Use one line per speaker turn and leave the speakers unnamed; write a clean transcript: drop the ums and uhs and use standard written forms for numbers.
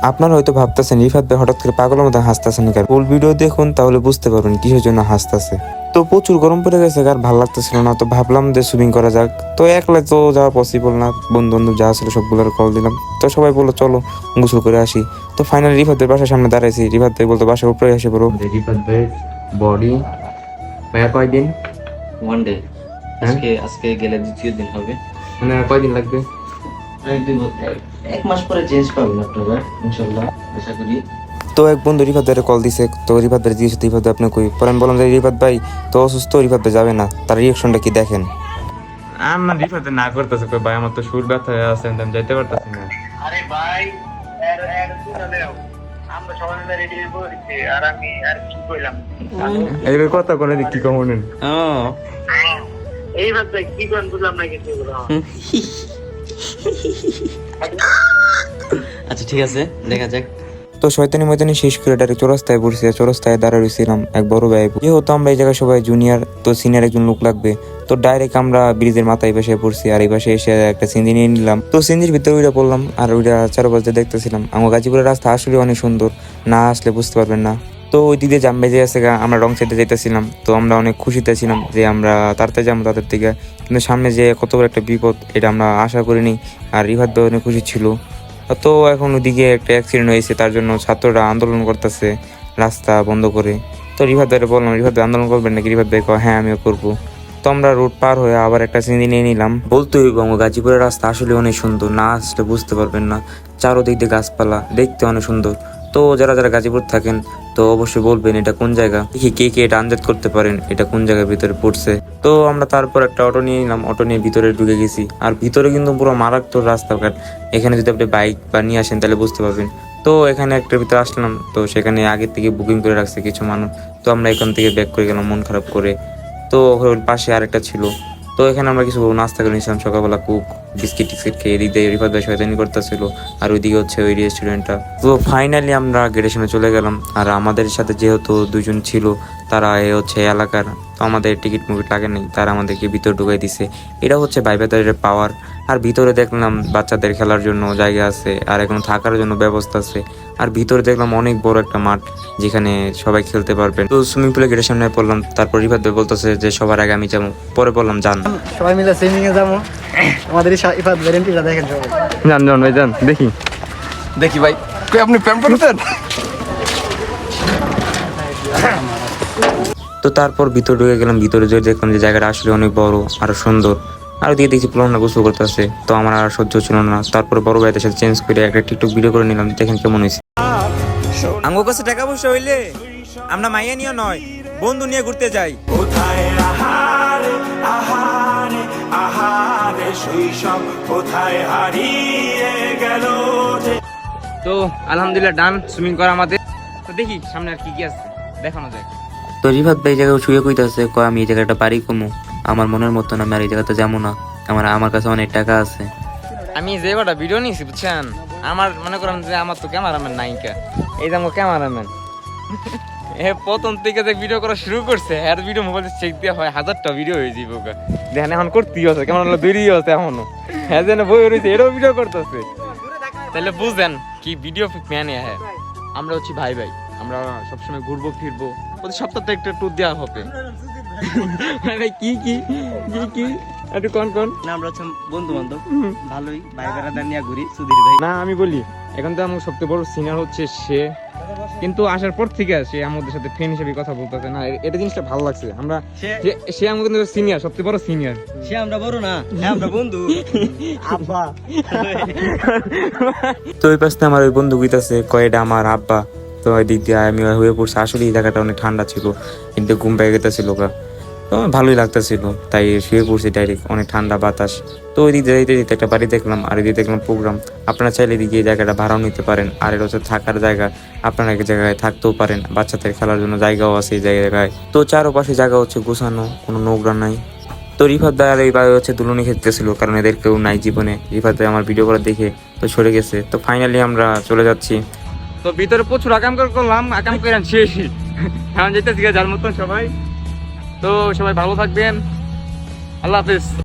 আপনারা হয়তো ভাবতেছেন রিফাত ভাই হঠাৎ করে পাগলের মতো হাসতেছেন, কারণ ফুল ভিডিও দেখুন তাহলে বুঝতে পারবেন কিসের জন্য হাসতেছে। তো প্রচুর গরম পড়ে গেছে, আর ভালো লাগতেছিল না, তো ভাবলাম যে সুইমিং করা যাক। তো একলা তো যাওয়া পসিবল না, বন্ধু বান্ধব যা ছিল সবগুলোর কল দিলাম, তো সবাই বললো চলো গোসল করে আসি। তো ফাইনালি রিফাত ভাইয়ের বাসার সামনে দাঁড়াইছি, রিফাত ভাই বলতো বাসার উপরে এসে পড়ো। রিফাত ভাইয়ের বডি ভাইয়া কয়দিন?
One day. আজকে গেলে দ্বিতীয় দিন হবে।
মানে কয়দিন লাগবে?
এক মাস পরে চেঞ্জ পাবেন আপনারা ইনশাআল্লাহ, আশা করি।
তো এক বন্ধু রিফাত ভাইয়ের কল দিছে, তো রিফাত ভাই দিয়েছে, রিফাত ভাই আপনি কই? পরে আমি বললাম যে রিফাত ভাই তো অসুস্থ, রিফাত ভাই যাবে না, তার রিয়াকশনটা কি দেখেন।
আমার রিফাতে না করতেছে, কই ভাই আমার তো সুর ব্যথা হয়ে আছে, আমি যাইতে পারতেছি না।
আরে ভাই আমরা সবাই মিলে রেডি হয়ে বসেছি, আর আমি আর কি কইলাম
এইবার কথা কোনে কি কমনেন?
এই ভাই কি করেন বুঝলাম না কিছু।
আচ্ছা ঠিক আছে, দেখা যাক।
তো শয়তানি ময়দানি শেষ করে ডাইরেক্ট চৌরাস্তায় পড়ছি, চৌরাস্তায় দাঁড়া রয়েছিলাম এক বড় ভাই। যেহেতু আমরা এই জায়গায় সবাই জুনিয়র, তো সিনিয়র একজন লোক লাগবে, তো ডাইরেক্ট আমরা ব্রিজের মাথায় বসে পড়ছি, আর এই পাশে এসে একটা সিঞ্জি নিয়ে নিলাম। তো সিঞ্জির ভিতরে ওইটা পড়লাম, আর ওইটা চারপাশে দেখতেছিলাম। আমার গাজীপুরের রাস্তা আসলে অনেক সুন্দর, না আসলে বুঝতে পারবেন না। তো ওই দিকে জাম বেজে আছে, আমরা রং সাইডে যেতেছিলাম, তো আমরা অনেক খুশিতে ছিলাম যে আমরা তাড়াতাড়ি যাবো তাদের দিকে, কিন্তু সামনে যে কত বড় একটা বিপদ এটা আমরা আশা করিনি। আর রিফাত ভাই অনেক খুশি ছিল। তো এখন ওদিকে একটা অ্যাক্সিডেন্ট হয়েছে, তার জন্য ছাত্ররা আন্দোলন করতেছে রাস্তা বন্ধ করে। তো রিফাত ভাইয়ের বললাম, রিফাত ভাই আন্দোলন করবেন নাকি? রিফাত ভাই কয় হ্যাঁ আমিও করবো। তো আমরা রোড পার হয়ে আবার একটা সিঁড়ি নিয়ে নিলাম। বলতে হইব গাজীপুরের রাস্তা আসলে অনেক সুন্দর, না আসলে বুঝতে পারবেন না। চারোদিক দিয়ে গাছপালা, দেখতে অনেক সুন্দর। তো যারা যারা গাজীপুর থাকেন তো অবশ্যই বলবেন এটা কোন জায়গা, দেখি কে কে এটা আন্দাজ করতে পারেন এটা কোন জায়গার ভিতরে পড়ছে। তো আমরা তারপর একটা অটো নিয়ে নিলাম, অটো নিয়ে ভিতরে ঢুকে গেছি। আর ভিতরে কিন্তু পুরো মারাত্মক রাস্তাঘাট, এখানে যদি আপনি বাইক বা নিয়ে আসেন তাহলে বুঝতে পারবেন। তো এখানে একটার ভিতরে আসলাম, তো সেখানে আগে থেকে বুকিং করে রাখছে কিছু মানুষ, তো আমরা এখান থেকে ব্যাক করে গেলাম মন খারাপ করে। তো ওর পাশে আরেকটা ছিল, তো এখানে আমরা কিছু নাস্তা করে নিয়েছিলাম সকালবেলা, কুক বিস্কিট টিস্কিট খেয়ে। এদিক দিয়ে রিফাত ভাই শয়তানি করতেছিল, আর ওইদিকে হচ্ছে ওই রেস্টুরেন্টটা। তো ফাইনালি আমরা গেটের সামনে চলে গেলাম, আর আমাদের সাথে যেহেতু দুজন ছিল তারা হচ্ছে এলাকার, তো আমাদের টিকিট মুকিট লাগে নেই, তারা আমাদেরকে ভিতরে ঢুকাই দিছে। এটা হচ্ছে ভাইবাদের পাওয়ার। আর ভিতরে দেখলাম বাচ্চাদের খেলার জন্য জায়গা আছে, আর এখন থাকার জন্য ব্যবস্থা আছে। আর ভিতরে দেখলাম অনেক বড় একটা মাঠ যেখানে সবাই খেলতে পারবেন। তো সুইমিং পুলের গেটের সামনে পড়লাম, তারপর রিফাত ভাই বলতেছে যে সবার আগে আমি যাবো, পরে বললাম যান
সবাই মিলে সুইমিং এ যাবো। আমাদের ইফাত ভ্যারেন্টিটা দেখেন সবাই।
যান যান ভাই যান, দেখি
দেখি ভাই কই আপনি প্রেম করতেন?
তো তারপর ভিতরে ঢুকে গেলাম, ভিতরে যে দেখলাম যে জায়গাটা আসলে অনেক বড় আর সুন্দর। আর ওদিকে দেখছি পুরোনো গোসল করতেছে, তো আমার আর সহ্য ছিল না। তারপরে বড় ভাইদের সাথে চেঞ্জ করে একটা টিকটক ভিডিও করে নিলাম, দেখেন কেমন হয়েছে।
আঙ্গো কাছে টাকা পয়সা হইলে আমরা মাইয়া নিয়ে নয়, বন্ধু নিয়ে ঘুরতে যাই।
তো আলহামদুলিল্লাহ ডান সুইমিং করা আমাদের। তো দেখি সামনে আর কি কি আছে দেখানো যায়।
তো রিফাত ভাই জায়গায় শুয়ে কইতাছে, কয় আমি এই জায়গাটা পারি কমু, আমার মনের মতো না, আমি আর এই জায়গাতে যাবো না, আমার কাছে অনেক টাকা আছে।
আমি যে কটা ভিডিও নিয়েছি বুঝছেন, আমার মনে করেন যে আমার তো ক্যামেরাম্যান নায়িকা, এই যে আমার ক্যামেরাম্যান এ প্রথম থেকে যে ভিডিও করা শুরু করছে, এর ভিডিও মোবাইলে চেক দেওয়া হয় 1000টা ভিডিও হয়ে যাইব। দেখেন এখন করতেই আছে, কেমন হলো দূরই আছে এখনো, হ্যাঁ যেন বই রয়েছে এরও ভিডিও করতেছে। তাহলে বুঝেন কি ভিডিও ম্যানে। হ্যাঁ আমরা হচ্ছি ভাই ভাই, আমরা সবসময় ঘুরবো ফিরবো, প্রতি সপ্তাহে একটা ট্যুর দেওয়া হবে। কি কি কি কি একটু কোন
না আমরা হচ্ছে বন্ধু বান্ধব, ভালোই ভাই বেড়াদার নিয়ে ঘুরি। সুধীর ভাই
না আমি বলি, এখন তো আমার সবচেয়ে বড় সিনিয়র হচ্ছে সে, কিন্তু আসার পর থেকে সে আমাদের সাথে ফ্রেন্ড হিসেবে কথা বলতেছে না, এটা জিনিসটা ভালো লাগছে। আমরা সে আমাদের সিনিয়র, সবচেয়ে বড় সিনিয়র।
সে আমরা বড় না, হ্যাঁ আমরা বন্ধু। আব্বা
তো ওই পাশে আমার ওই বন্ধু কইতাছে, কয় এটা আমার আব্বা। তো ওই দিক দিয়ে আমি হয়ে পড়ছি, আসলে এই জায়গাটা অনেক ঠান্ডা ছিল, কিন্তু ঘুম পেয়ে গেতেছিল গা, তো ভালোই লাগতেছিল, তাই শুয়ে পড়ছি ডাইরেক্ট, অনেক ঠান্ডা বাতাস। তো ওই দিক দিয়ে একটা বাড়ি দেখলাম, আর এদিকে দেখলাম প্রোগ্রাম। আপনারা চাইলে এদিকে এই জায়গাটা ভাড়াও নিতে পারেন, আর এটা হচ্ছে থাকার জায়গা, আপনারা এক জায়গায় থাকতেও পারেন, বাচ্চাদের খেলার জন্য জায়গাও আছে এই জায়গায়। তো চারপাশে জায়গা হচ্ছে গোছানো, কোনো নোংরা নাই। তো রিফাত ভাই আর এই ভাই হচ্ছে দুলুনি খেলতেছিল, কারণ এদের কেউ নাই জীবনে। রিফাত ভাই আমার ভিডিও করা দেখে তো সরে গেছে। তো ফাইনালি আমরা চলে যাচ্ছি।
তো ভিতরে প্রচুর আকাম করলাম, আকাম করে শেষ, এখন যেতেছি যার মতন সবাই। তো সবাই ভালো থাকবেন, আল্লাহ হাফেজ।